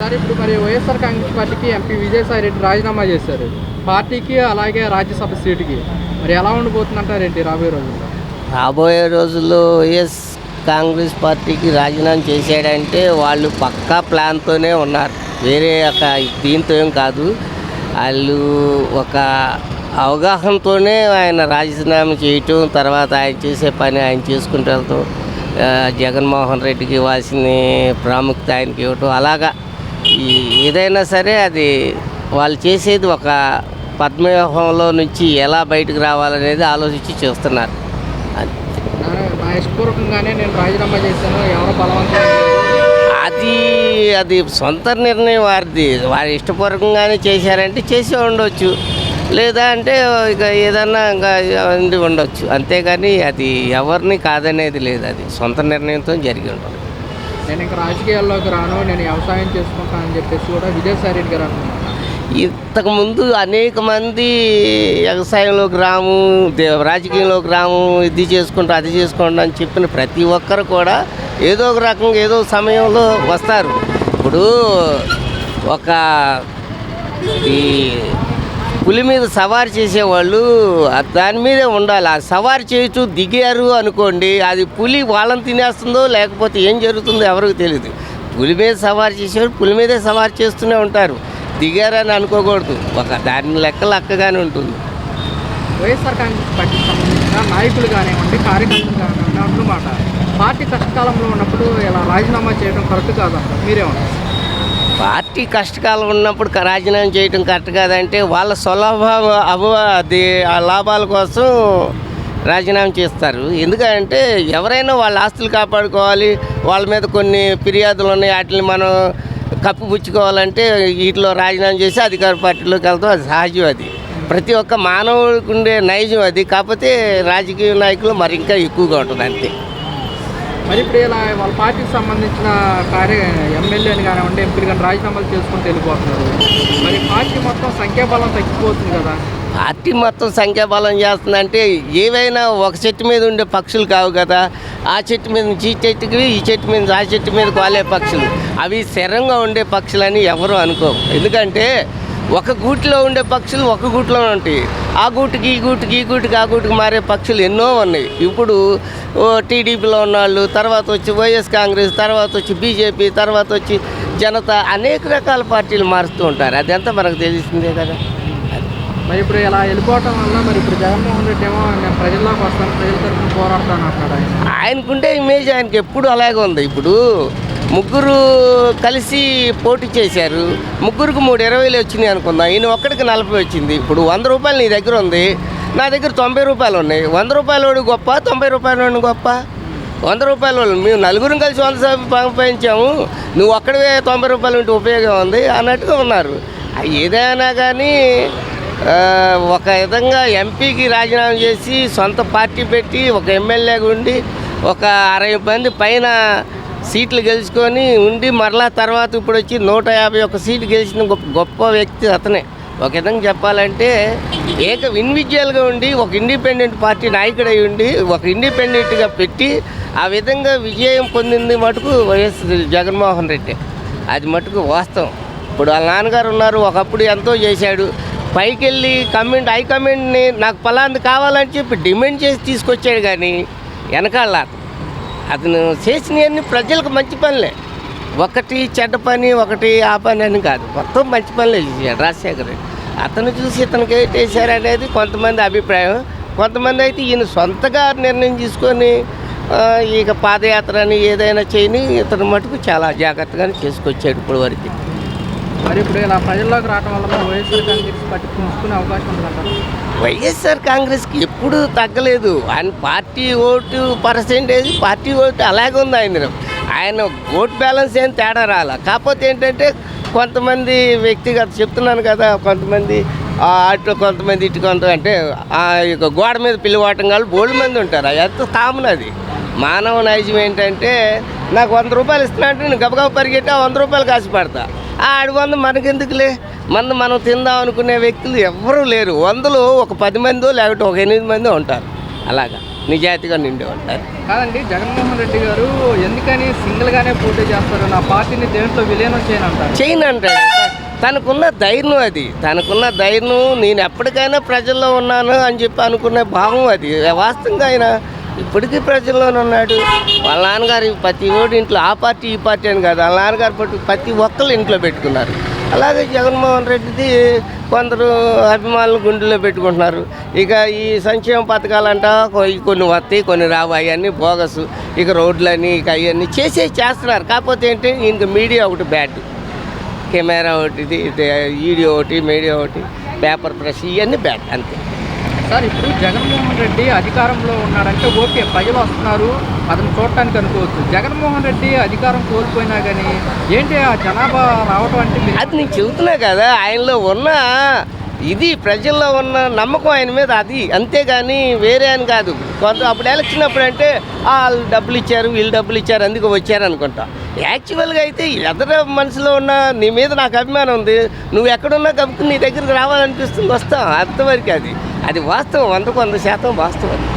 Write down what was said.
Sir ఇప్పుడు మరి వైఎస్ఆర్ కాంగ్రెస్ పార్టీకి ఎంపీ విజయసాయి రెడ్డి రాజీనామా చేశారు. పార్టీకి అలాగే రాజ్యసభ సీటుకి మరి ఎలా ఉండబోతుందంటారేంటి రాబోయే రోజుల్లో? రాబోయే రోజుల్లో వైఎస్ కాంగ్రెస్ పార్టీకి రాజీనామా చేశాడంటే వాళ్ళు పక్కా ప్లాన్తోనే ఉన్నారు, వేరే ఒక దీంతో ఏం కాదు. వాళ్ళు ఒక అవగాహనతోనే ఆయన రాజీనామా చేయటం, తర్వాత ఆయన చేసే పని ఆయన చేసుకుంటూ వెళ్తాం, జగన్మోహన్ రెడ్డికి ఇవ్వాల్సిన ప్రాముఖ్యత ఆయనకి ఇవ్వటం, అలాగా ఏదైనా సరే అది వాళ్ళు చేసేది ఒక పద్మవ్యూహంలో నుంచి ఎలా బయటకు రావాలనేది ఆలోచించి చేస్తున్నారు. నా ఇష్టపూర్వకంగానే నేను రాజీనామా చేశాను, ఎవరో బలవంతం అది సొంత నిర్ణయం వారి ఇష్టపూర్వకంగానే చేశారంటే చేసి ఉండవచ్చు, లేదా అంటే ఇక ఏదన్నా ఇంకా ఉండొచ్చు, అంతేగాని అది ఎవరిని కాదనేది లేదు, అది సొంత నిర్ణయంతో జరిగి ఉంటుంది. నేను ఇంకా రాజకీయాల్లోకి రాను, నేను వ్యవసాయం చేసుకుంటానని చెప్పేసి కూడా విజయసాయి రెడ్డి గారు అంటున్నారు. ఇంతకుముందు అనేక మంది వ్యవసాయంలోకి రాము, రాజకీయంలోకి రాము, ఇది చేసుకుంటా అది చేసుకుంటా అని చెప్పిన ప్రతి ఒక్కరు కూడా ఏదో ఒక రకంగా ఏదో సమయంలో వస్తారు. ఇప్పుడు ఒక ఈ పులి మీద సవారి చేసేవాళ్ళు దాని మీదే ఉండాలి. ఆ సవారి చేస్తూ దిగారు అనుకోండి, అది పులి వాళ్ళని తినేస్తుందో లేకపోతే ఏం జరుగుతుందో ఎవరికి తెలియదు. పులి మీద సవారి చేసేవారు పులి మీదే సవారి చేస్తూనే ఉంటారు, దిగారని అనుకోకూడదు. ఒక దాని లెక్కగానే ఉంటుంది. వైఎస్ఆర్ కాంగ్రెస్ పార్టీకి సంబంధించిన నాయకులు కానివ్వండి, కార్యకర్తలు కానివ్వండి అన్నమాట, పార్టీ కష్టకాలంలో ఉన్నప్పుడు ఇలా రాజీనామా చేయడం కరెక్ట్ కాదంటారు, మీరేమన్నారు? పార్టీ కష్టకాలం ఉన్నప్పుడు రాజీనామా చేయడం కరెక్ట్ కాదంటే వాళ్ళ అది ఆ లాభాల కోసం రాజీనామా చేస్తారు. ఎందుకంటే ఎవరైనా వాళ్ళ ఆస్తులు కాపాడుకోవాలి, వాళ్ళ మీద కొన్ని ఫిర్యాదులు ఉన్నాయి, వాటిని మనం కప్పిపుచ్చుకోవాలంటే వీటిలో రాజీనామా చేసి అధికార పార్టీలోకి వెళ్తాం, అది సహజం. అది ప్రతి ఒక్క మానవుడికి ఉండే నైజం అది. కాకపోతే రాజకీయ నాయకులు మరి ఇంకా ఎక్కువగా ఉంటుంది అంతే. మరి ఇప్పుడు ఇలా వాళ్ళ పార్టీకి సంబంధించిన ఎమ్మెల్యేని కానివ్వండి, ఎంపీలు కానీ రాజీనామాలు చేసుకుంటూ వెళ్ళిపోతున్నారు. మరి పార్టీ మొత్తం సంఖ్యాబలం తగ్గిపోతుంది కదా. పార్టీ మొత్తం సంఖ్యాబలం చేస్తుందంటే ఏవైనా ఒక చెట్టు మీద ఉండే పక్షులు కావు కదా. ఆ చెట్టు మీద నుంచి ఈ చెట్టుకి, ఈ చెట్టు మీద ఆ చెట్టు మీదకి వాలే పక్షులు, అవి స్థిరంగా ఉండే పక్షులని ఎవరు అనుకోవు. ఎందుకంటే ఒక గూటిలో ఉండే పక్షులు ఒక గూటిలో ఉంటాయి, ఆ గూటికి ఈ గూటికి ఈ గూటికి ఆ గూటికి మారే పక్షులు ఎన్నో ఉన్నాయి. ఇప్పుడు టీడీపీలో ఉన్నవాళ్ళు, తర్వాత వచ్చి వైఎస్ కాంగ్రెస్, తర్వాత వచ్చి బీజేపీ, తర్వాత వచ్చి జనతా, అనేక రకాల పార్టీలు మారుస్తూ ఉంటారు. అదంతా మనకు తెలిసిందే కదా. మరి ఇప్పుడు ఇలా వెళ్ళిపోవటం వల్ల మరి ఇప్పుడు జగన్మోహన్ రెడ్డి ఏమో నేను ప్రజల్లోకి వస్తాను, ప్రజల తరఫున పోరాడతాను అంటున్నాడు. ఆయనకుంటే ఇమేజ్ ఆయనకి ఎప్పుడు అలాగే ఉంది. ఇప్పుడు ముగ్గురు కలిసి పోటీ చేశారు, ముగ్గురికి 320 వచ్చినాయి అనుకుందాం, ఈయన ఒక్కడికి 40 వచ్చింది. ఇప్పుడు 100 రూపాయలు నీ దగ్గర ఉంది, నా దగ్గర 90 రూపాయలు ఉన్నాయి. 100 రూపాయల వాడు గొప్ప, 90 రూపాయల వాడు గొప్ప? 100 రూపాయల వాళ్ళు మేము నలుగురం కలిసి 100 సంపాదించాము, నువ్వు ఒక్కడే 90 రూపాయలు ఉంటే ఉపయోగం ఉంది అన్నట్టుగా ఉన్నారు. ఏదైనా కానీ ఒక విధంగా ఎంపీకి రాజీనామా చేసి సొంత పార్టీ పెట్టి ఒక ఎమ్మెల్యేగా ఉండి ఒక 60 మంది పైన సీట్లు గెలుచుకొని ఉండి మరలా తర్వాత ఇప్పుడు వచ్చి 151 సీట్లు గెలిచిన గొప్ప వ్యక్తి అతనే. ఒక విధంగా చెప్పాలంటే ఇండివిజువల్గా ఉండి ఒక ఇండిపెండెంట్ పార్టీ నాయకుడు అయి ఉండి ఒక ఇండిపెండెంట్గా పెట్టి ఆ విధంగా విజయం పొందింది మటుకు వైఎస్ జగన్మోహన్ రెడ్డి. అది మటుకు వాస్తవం. ఇప్పుడు వాళ్ళ నాన్నగారు ఉన్నారు, ఒకప్పుడు ఎంతో చేశాడు, పైకి వెళ్ళి హైకమాండ్ని నాకు ఫలాంది కావాలని చెప్పి డిమాండ్ చేసి తీసుకొచ్చాడు. కానీ వెనకాల అతను చేసినవన్నీ ప్రజలకు మంచి పనులే, ఒకటి చెడ్డ పని ఒకటి ఆ పని అని కాదు, మొత్తం మంచి పనులే చేశాడు రాజశేఖర రెడ్డి. అతను చూసి ఇతనికి వేసారనేది కొంతమంది అభిప్రాయం. కొంతమంది అయితే ఈయన సొంతగా నిర్ణయం తీసుకొని ఇక పాదయాత్ర అని ఏదైనా చేయని ఇతను మటుకు చాలా జాగ్రత్తగానే చేసుకొచ్చాడు ఇప్పుడు వరకు. మరి ఇప్పుడు ఇలా ప్రజల్లోకి రావడం వల్ల వైఎస్ఆర్ కాంగ్రెస్ పార్టీ పుంజుకునే అవకాశం ఉందంటారు? వైఎస్ఆర్ కాంగ్రెస్కి ఎప్పుడూ తగ్గలేదు. ఆయన party vote percentage, party vote అలాగే ఉంది. ఆయన ఓట్ బ్యాలెన్స్ ఏం తేడా రాల. కాకపోతే ఏంటంటే కొంతమంది వ్యక్తిగత చెప్తున్నాను కదా, కొంతమంది అటు కొంతమంది ఇటు కొంత అంటే గోడ మీద పిల్లివాటం కాదు బోల్డ్ మంది ఉంటారు. అది ఎంత కామన్. అది మానవ నైజం. ఏంటంటే నాకు 100 రూపాయలు ఇస్తున్నా అంటే నేను గబగబ పరిగెట్టి 100 రూపాయలు కాసి పడతా. ఆడి 100 మనకెందుకులే, మనం తిందాం అనుకునే వ్యక్తులు ఎవ్వరూ లేరు. 100లో ఒక 10 మందో లేకపోతే ఒక 8 మందో ఉంటారు. అలాగా నిజాయితీగా నిండి ఉంటారు. కాదండి, జగన్మోహన్ రెడ్డి గారు ఎందుకని సింగిల్గానే పోటీ చేస్తారు, నా పార్టీని దేంట్లో విలీనం చేయనంటారు? చేయను అంటాడు. తనకున్న ధైర్యం అది, తనకున్న ధైర్యం. నేను ఎప్పటికైనా ప్రజల్లో ఉన్నాను అని చెప్పి అనుకునే భావం అది. వాస్తవంగా ఆయన ఇప్పటికీ ప్రజల్లోనే ఉన్నాడు. వాళ్ళ నాన్నగారు ప్రతి ఓడి ఇంట్లో ఆ పార్టీ ఈ పార్టీ అని కాదు, వాళ్ళ నాన్నగారు ప్రతి ఒక్కళ్ళు ఇంట్లో పెట్టుకున్నారు. అలాగే జగన్మోహన్ రెడ్డిది కొందరు అభిమానులు గుండెల్లో పెట్టుకుంటున్నారు. ఇక ఈ సంక్షేమ పథకాలంట కొన్ని వస్తాయి కొన్ని రావు, అవన్నీ బోగస్. ఇక రోడ్లని ఇక అవన్నీ చేస్తున్నారు. కాకపోతే ఏంటి, ఇంక మీడియా ఒకటి బ్యాడ్, కెమెరా ఒకటి, వీడియో ఒకటి, మీడియా ఒకటి, పేపర్ ప్రెస్, ఇవన్నీ బ్యాడ్ అంతే. సార్, ఇప్పుడు జగన్మోహన్ రెడ్డి అధికారంలో ఉన్నాడంటే ఓకే, ప్రజలు వస్తున్నారు అతను చూడటానికి అనుకోవచ్చు. జగన్మోహన్ రెడ్డి అధికారం కోల్పోయినా కానీ ఏంటి ఆ జనాభా రావటం అంటే అది నేను చెబుతున్నా కదా, ఆయనలో ఉన్న ఇది ప్రజల్లో ఉన్న నమ్మకం ఆయన మీద, అది అంతేగాని వేరే అని కాదు. కొంత అప్పుడు ఎలక్షన్ అప్పుడు అంటే వాళ్ళు డబ్బులు ఇచ్చారు వీళ్ళు డబ్బులు ఇచ్చారు అందుకు వచ్చారు అనుకుంటా. యాక్చువల్గా అయితే ఎదర మనసులో ఉన్న నీ మీద నాకు అభిమానం ఉంది, నువ్వు ఎక్కడున్నా కాబట్టి నీ దగ్గరికి రావాలనిపిస్తుంది, వస్తాం. అంతవరకు అది వాస్తవం, 100% వాస్తవం.